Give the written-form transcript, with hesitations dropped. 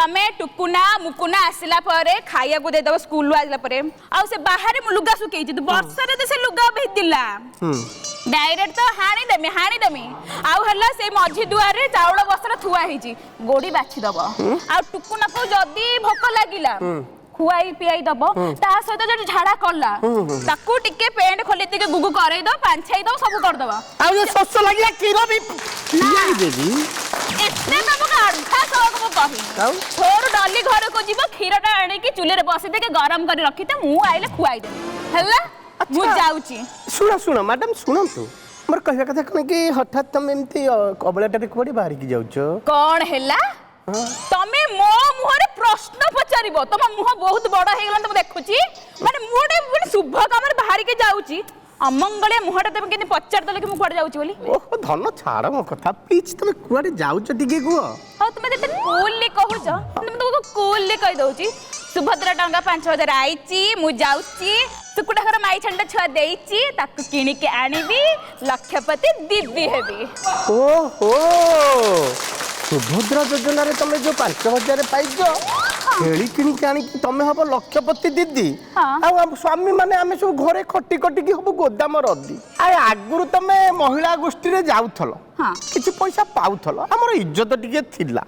तमे टुकुना मुकुना आसला परे खाइया को दे दब स्कूल आसला परे आ से बाहर मु लुगा सुकेई त वर्षा रे से लुगा भेदिला डायरेक्ट तो हाणी देमी आउ हल्ला से मझी दुआर रे चाउल बस्त्र थुआ हिची गोडी बाछि दब आ टुकुना को जदी भोक लागिला खुआई पियाई दब ता सहित जो झाड़ा करला ताकू टिके पेंट खोली टिके गुगु करई दो पांछाई दो सब कर दबा आ जे सस लागिला कीरो भी पियाई देबी एते तब काढा सब को कहि छोर डली घर को जीव खीरटा आने की चूल्हे रे बसी दे के गरम कर रखिते मु आइले खुआई दे हल्ला मु जाउची सुना मैडम सुनंतु हमर कहया कथा कोन कि हठात तुम एमती कबळाटे कोडी बाहरी की जाउछो कोन हेला तमे मो मुहरे प्रश्न पचारिबो तम मुह बहुत बड़ हे गेलन त देखुची माने मुडे शुभ काम रे बाहरी के जाउची अमंगले मुहटा तमे केनी पचार दले कि मु कुआडे जाउची बोली ओहो धन छाड़ मो कथा प्लीज तुम कुआडे जाउछो टिके को हां तुमे ते कूल कहूछ तुम तो कूल कहि दउची सुभद्रा टंगा 5000 आईची मु जाउची सुकुडा घर माई छंडा छुआ देईची ताकू किनी के आनीबी लक्षपति दिव्य हेबी ओहो सुभद्रा योजना रे तुम जो 5000 पाइजो खेली किनी के आनी तुम हबो लक्षपति दीदी आ स्वामी माने आमे सब घरे खट्टी खट्टी की हबो गोदाम रदी आ आगुरु तुम महिला गोष्ठी रे जाउथलो किछि पैसा पाउथलो हमर इज्जत टिके थिला